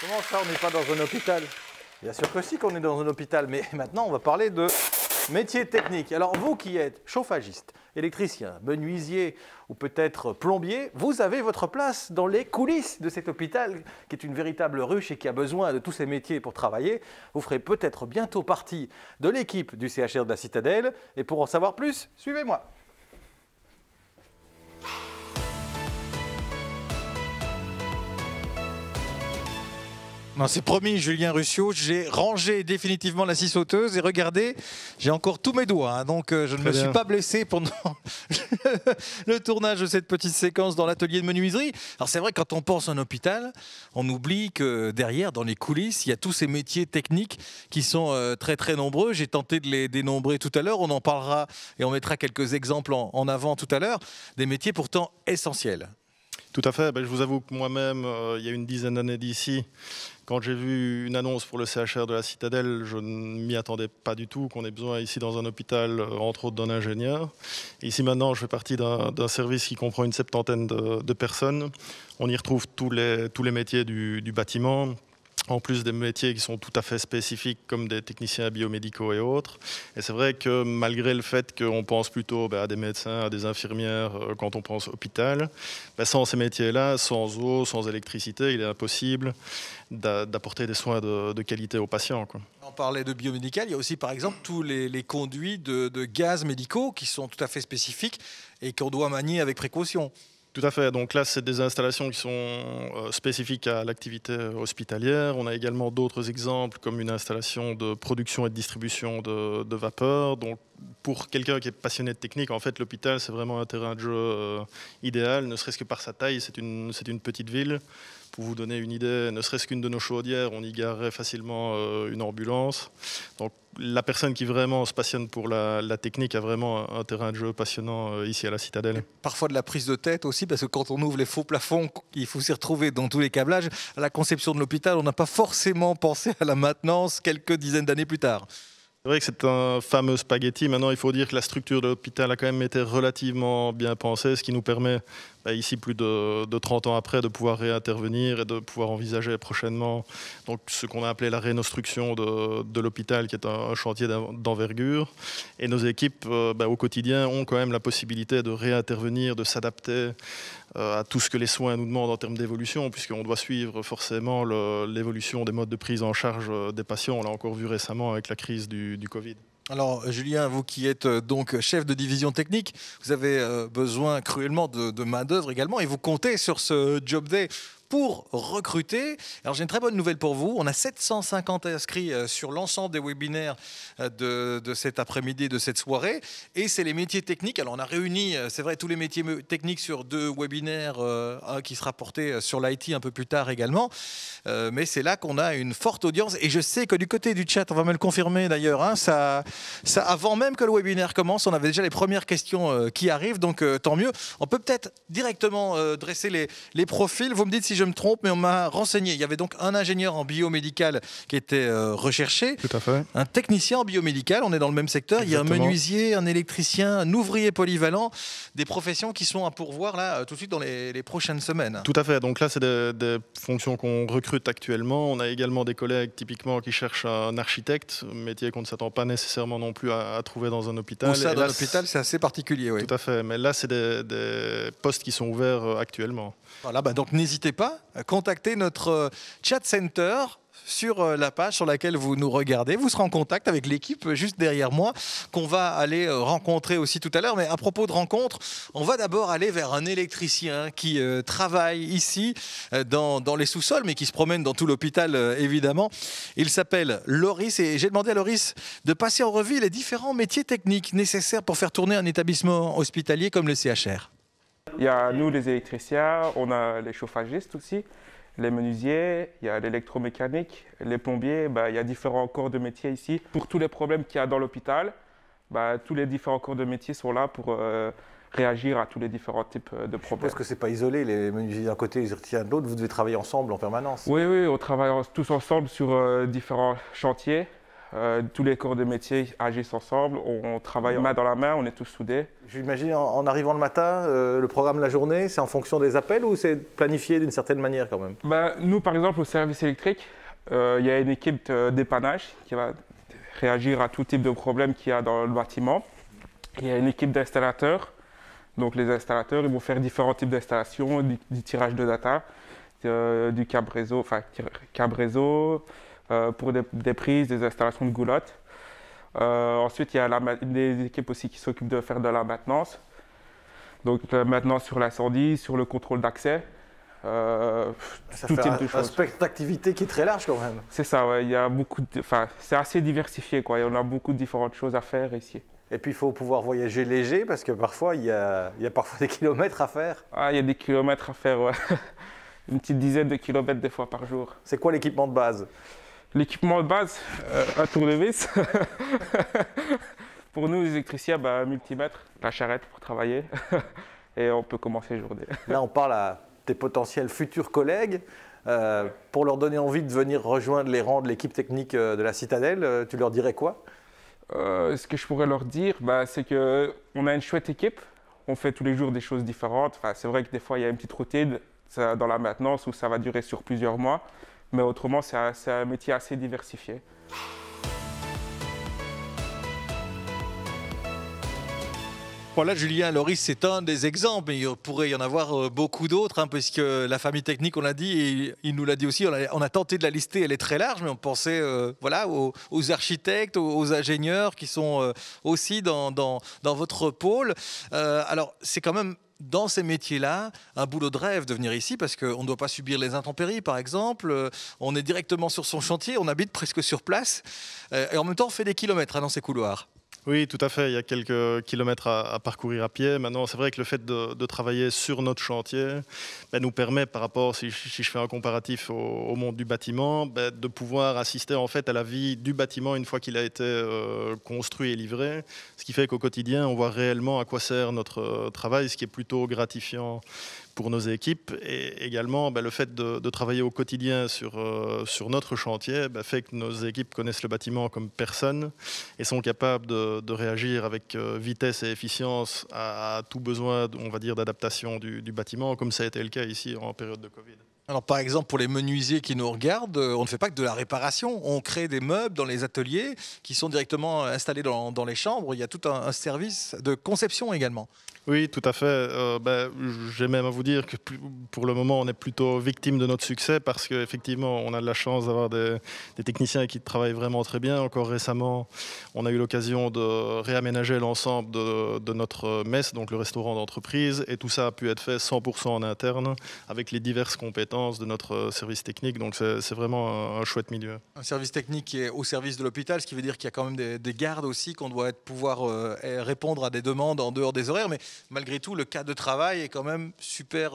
Comment ça, on n'est pas dans un hôpital? Bien sûr que si qu'on est dans un hôpital, mais maintenant on va parler de métiers techniques. Alors vous qui êtes chauffagiste, électricien, menuisier ou peut-être plombier, vous avez votre place dans les coulisses de cet hôpital qui est une véritable ruche et qui a besoin de tous ces métiers pour travailler. Vous ferez peut-être bientôt partie de l'équipe du CHR de la Citadelle. Et pour en savoir plus, suivez-moi. Non, c'est promis, Julien Ruscio, j'ai rangé définitivement la scie sauteuse et regardez, j'ai encore tous mes doigts, hein, donc je ne me suis pas blessé pendant le tournage de cette petite séquence dans l'atelier de menuiserie. Alors c'est vrai, quand on pense à un hôpital, on oublie que derrière, dans les coulisses, il y a tous ces métiers techniques qui sont très très nombreux. J'ai tenté de les dénombrer tout à l'heure, on en parlera et on mettra quelques exemples en avant tout à l'heure, des métiers pourtant essentiels. Tout à fait, je vous avoue que moi-même, il y a une dizaine d'années d'ici, quand j'ai vu une annonce pour le CHR de la Citadelle, je ne m'y attendais pas du tout, qu'on ait besoin ici dans un hôpital, entre autres d'un ingénieur. Ici maintenant, je fais partie d'un service qui comprend une septantaine de personnes. On y retrouve tous les métiers du bâtiment, en plus des métiers qui sont tout à fait spécifiques comme des techniciens biomédicaux et autres. Et c'est vrai que malgré le fait qu'on pense plutôt à des médecins, à des infirmières quand on pense hôpital, sans ces métiers-là, sans eau, sans électricité, il est impossible d'apporter des soins de qualité aux patients, quoi. On parlait de biomédical, il y a aussi par exemple tous les conduits de gaz médicaux qui sont tout à fait spécifiques et qu'on doit manier avec précaution. Tout à fait. Donc là, c'est des installations qui sont spécifiques à l'activité hospitalière. On a également d'autres exemples comme une installation de production et de distribution de vapeur. Donc pour quelqu'un qui est passionné de technique, en fait, l'hôpital, c'est vraiment un terrain de jeu idéal, ne serait-ce que par sa taille. C'est une petite ville. Pour vous donner une idée, ne serait-ce qu'une de nos chaudières, on y garerait facilement une ambulance. Donc la personne qui vraiment se passionne pour la technique a vraiment un terrain de jeu passionnant ici à la Citadelle. Parfois de la prise de tête aussi, parce que quand on ouvre les faux plafonds, il faut s'y retrouver dans tous les câblages. À la conception de l'hôpital, on n'a pas forcément pensé à la maintenance quelques dizaines d'années plus tard. C'est vrai que c'est un fameux spaghetti. Maintenant, il faut dire que la structure de l'hôpital a quand même été relativement bien pensée, ce qui nous permet, ici, plus de 30 ans après, de pouvoir réintervenir et de pouvoir envisager prochainement donc, ce qu'on a appelé la rénostruction de l'hôpital, qui est un chantier d'envergure. Et nos équipes, au quotidien, ont quand même la possibilité de réintervenir, de s'adapter à tout ce que les soins nous demandent en termes d'évolution, puisqu'on doit suivre forcément l'évolution des modes de prise en charge des patients. On l'a encore vu récemment avec la crise du Covid. Alors Julien, vous qui êtes donc chef de division technique, vous avez besoin cruellement de main-d'œuvre également et vous comptez sur ce Job Day pour recruter. Alors j'ai une très bonne nouvelle pour vous, on a 750 inscrits sur l'ensemble des webinaires de cet après-midi, de cette soirée, et c'est les métiers techniques. Alors on a réuni, c'est vrai, tous les métiers techniques sur 2 webinaires, un qui sera porté sur l'IT un peu plus tard également, mais c'est là qu'on a une forte audience, et je sais que du côté du chat, on va me le confirmer d'ailleurs, hein, ça, avant même que le webinaire commence, on avait déjà les premières questions qui arrivent, donc tant mieux. On peut peut-être directement dresser les profils. Vous me dites si je me trompe, mais on m'a renseigné. Il y avait donc un ingénieur en biomédical qui était recherché. Tout à fait. Un technicien en biomédical, on est dans le même secteur. Exactement. Il y a un menuisier, un électricien, un ouvrier polyvalent, des professions qui sont à pourvoir là tout de suite dans les prochaines semaines. Tout à fait. Donc là, c'est des fonctions qu'on recrute actuellement. On a également des collègues typiquement qui cherchent un architecte, métier qu'on ne s'attend pas nécessairement non plus à trouver dans un hôpital. Ça, dans l'hôpital, c'est assez particulier, oui. Tout à fait. Mais là, c'est des postes qui sont ouverts actuellement. Voilà, donc n'hésitez pas à contacter notre chat center sur la page sur laquelle vous nous regardez. Vous serez en contact avec l'équipe juste derrière moi qu'on va aller rencontrer aussi tout à l'heure. Mais à propos de rencontre, on va d'abord aller vers un électricien qui travaille ici dans les sous-sols, mais qui se promène dans tout l'hôpital évidemment. Il s'appelle Loris et j'ai demandé à Loris de passer en revue les différents métiers techniques nécessaires pour faire tourner un établissement hospitalier comme le CHR. Il y a nous les électriciens, on a les chauffagistes aussi, les menuisiers, il y a l'électromécanique, les plombiers, il y a différents corps de métiers ici. Pour tous les problèmes qu'il y a dans l'hôpital, tous les différents corps de métiers sont là pour réagir à tous les différents types de problèmes. Parce que ce n'est pas isolé, les menuisiers d'un côté, les électriciens de l'autre, vous devez travailler ensemble en permanence. Oui, on travaille tous ensemble sur différents chantiers Tous les corps de métier agissent ensemble, on travaille main dans la main, on est tous soudés. J'imagine en arrivant le matin, le programme de la journée, c'est en fonction des appels ou c'est planifié d'une certaine manière quand même? Nous, par exemple, au service électrique, il y a une équipe de dépannage qui va réagir à tout type de problème qu'il y a dans le bâtiment. Il y a une équipe d'installateurs. Donc les installateurs, ils vont faire différents types d'installations, du tirage de data, du câble réseau, pour des prises, des installations de goulottes. Ensuite, il y a des équipes aussi qui s'occupent de faire de la maintenance. Donc la maintenance sur l'incendie, sur le contrôle d'accès. Ça fait un spectre d'activité qui est très large quand même. C'est ça, ouais, il y a c'est assez diversifié, quoi. On a beaucoup de différentes choses à faire ici. Et puis il faut pouvoir voyager léger parce que parfois il y a parfois des kilomètres à faire. Ah, il y a des kilomètres à faire, ouais. Une petite dizaine de kilomètres des fois par jour. C'est quoi l'équipement de base? L'équipement de base, un tournevis. Pour nous, les électriciens, un multimètre, la charrette pour travailler. Et on peut commencer la journée. Là, on parle à tes potentiels futurs collègues. Pour leur donner envie de venir rejoindre les rangs de l'équipe technique de la Citadelle, tu leur dirais quoi? Ce que je pourrais leur dire, c'est qu'on a une chouette équipe. On fait tous les jours des choses différentes. C'est vrai que des fois, il y a une petite routine dans la maintenance où ça va durer sur plusieurs mois. Mais autrement, c'est un métier assez diversifié. Voilà, Julien Loris, c'est un des exemples, mais il pourrait y en avoir beaucoup d'autres, puisque la famille technique, on l'a dit, et il nous l'a dit aussi, on a tenté de la lister, elle est très large, mais on pensait aux architectes, aux ingénieurs qui sont aussi dans votre pôle. Alors, c'est quand même dans ces métiers-là, un boulot de rêve de venir ici parce qu'on ne doit pas subir les intempéries, par exemple. On est directement sur son chantier, on habite presque sur place. Et en même temps, on fait des kilomètres dans ces couloirs. Oui, tout à fait. Il y a quelques kilomètres à parcourir à pied. Maintenant, c'est vrai que le fait de travailler sur notre chantier nous permet, par rapport, si je fais un comparatif au monde du bâtiment, de pouvoir assister en fait à la vie du bâtiment une fois qu'il a été construit et livré. Ce qui fait qu'au quotidien, on voit réellement à quoi sert notre travail, ce qui est plutôt gratifiant pour nos équipes. Et également, le fait de travailler au quotidien sur notre chantier fait que nos équipes connaissent le bâtiment comme personne et sont capables de réagir avec vitesse et efficience à tout besoin, on va dire, d'adaptation du bâtiment, comme ça a été le cas ici en période de Covid. Alors, par exemple, pour les menuisiers qui nous regardent, on ne fait pas que de la réparation. On crée des meubles dans les ateliers qui sont directement installés dans les chambres. Il y a tout un service de conception également. Oui, tout à fait. J'ai même à vous dire que pour le moment, on est plutôt victime de notre succès parce qu'effectivement, on a de la chance d'avoir des techniciens qui travaillent vraiment très bien. Encore récemment, on a eu l'occasion de réaménager l'ensemble de notre messe, donc le restaurant d'entreprise, et tout ça a pu être fait 100% en interne avec les diverses compétences de notre service technique. Donc c'est vraiment un chouette milieu. Un service technique qui est au service de l'hôpital, ce qui veut dire qu'il y a quand même des gardes aussi, qu'on doit pouvoir répondre à des demandes en dehors des horaires. Mais malgré tout, le cadre de travail est quand même super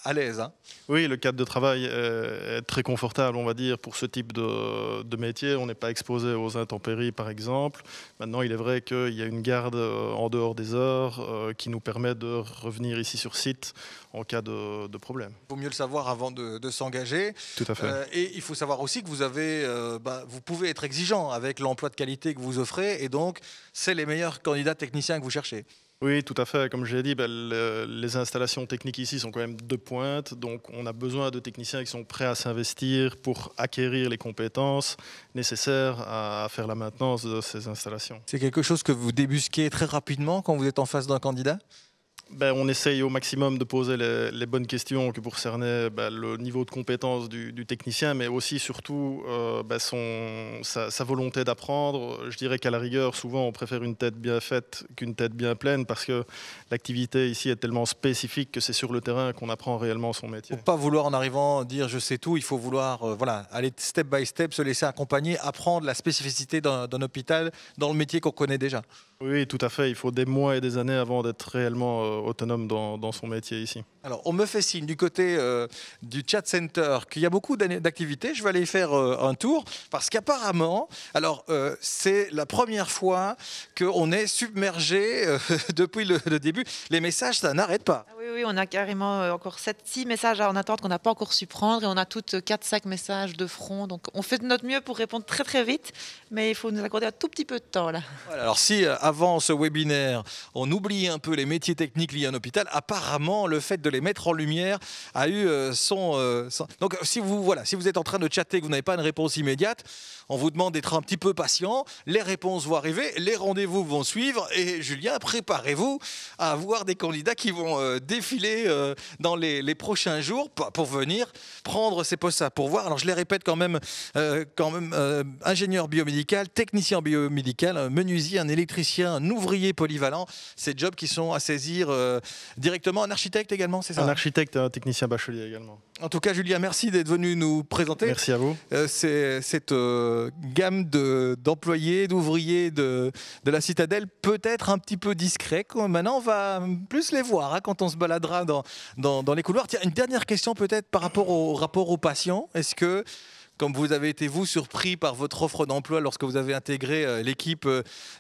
à l'aise. Oui, le cadre de travail est très confortable, on va dire, pour ce type de métier. On n'est pas exposé aux intempéries, par exemple. Maintenant, il est vrai qu'il y a une garde en dehors des heures qui nous permet de revenir ici sur site en cas de problème. Il vaut mieux le savoir avant de s'engager. Tout à fait. Et il faut savoir aussi que vous pouvez être exigeant avec l'emploi de qualité que vous offrez, et donc c'est les meilleurs candidats techniciens que vous cherchez. Oui, tout à fait. Comme je l'ai dit, les installations techniques ici sont quand même de pointe. Donc, on a besoin de techniciens qui sont prêts à s'investir pour acquérir les compétences nécessaires à faire la maintenance de ces installations. C'est quelque chose que vous débusquez très rapidement quand vous êtes en face d'un candidat ? On essaye au maximum de poser les bonnes questions pour cerner le niveau de compétence du technicien, mais aussi surtout sa volonté d'apprendre. Je dirais qu'à la rigueur, souvent, on préfère une tête bien faite qu'une tête bien pleine parce que l'activité ici est tellement spécifique que c'est sur le terrain qu'on apprend réellement son métier. Il ne faut pas vouloir en arrivant dire je sais tout, il faut vouloir aller step by step, se laisser accompagner, apprendre la spécificité d'un hôpital dans le métier qu'on connaît déjà. Oui, tout à fait. Il faut des mois et des années avant d'être réellement autonome dans son métier ici. Alors, on me fait signe du côté du chat center qu'il y a beaucoup d'activités. Je vais aller faire un tour parce qu'apparemment, alors c'est la première fois qu'on est submergé depuis le début. Les messages, ça n'arrête pas. Ah oui, oui, on a carrément encore 7-6 messages en attente qu'on n'a pas encore su prendre et on a toutes 4-5 messages de front. Donc on fait de notre mieux pour répondre très très vite, mais il faut nous accorder un tout petit peu de temps là. Voilà, alors si avant ce webinaire, on oublie un peu les métiers techniques liés à un hôpital, apparemment le fait de les mettre en lumière a eu son... Donc si vous êtes en train de chatter et que vous n'avez pas une réponse immédiate, on vous demande d'être un petit peu patient, les réponses vont arriver, les rendez-vous vont suivre et Julien, préparez-vous à avoir des candidats qui vont défiler dans les prochains jours pour venir prendre ces postes à pourvoir. Alors je les répète quand même ingénieur biomédical, technicien biomédical, un menuisier, un électricien, un ouvrier polyvalent, ces jobs qui sont à saisir directement. Un architecte également, c'est ça? Un architecte et un technicien bachelier également. En tout cas, Julien, merci d'être venu nous présenter. Merci à vous. Cette gamme d'employés, d'ouvriers de la Citadelle peut être un petit peu discret. Maintenant, on va plus les voir quand on se baladera dans les couloirs. Tiens, une dernière question peut-être par rapport au rapport aux patients. Est-ce que, comme vous avez été, vous, surpris par votre offre d'emploi lorsque vous avez intégré l'équipe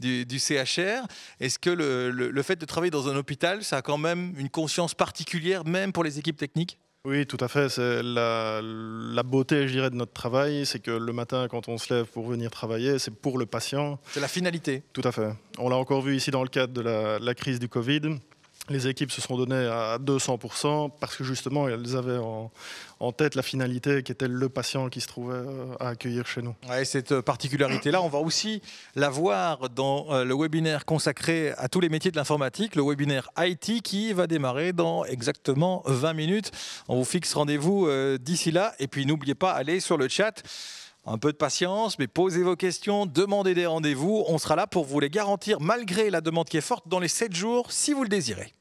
du CHR, est-ce que le fait de travailler dans un hôpital, ça a quand même une conscience particulière, même pour les équipes techniques ? Oui, tout à fait. C'est la beauté, je dirais, de notre travail. C'est que le matin, quand on se lève pour venir travailler, c'est pour le patient. C'est la finalité. Tout à fait. On l'a encore vu ici dans le cadre de la crise du Covid. Les équipes se sont données à 200% parce que justement, elles avaient en tête la finalité qui était le patient qui se trouvait à accueillir chez nous. Ouais, cette particularité-là, on va aussi la voir dans le webinaire consacré à tous les métiers de l'informatique, le webinaire IT qui va démarrer dans exactement 20 minutes. On vous fixe rendez-vous d'ici là. Et puis n'oubliez pas, allez sur le chat. Un peu de patience, mais posez vos questions, demandez des rendez-vous. On sera là pour vous les garantir malgré la demande qui est forte dans les 7 jours si vous le désirez.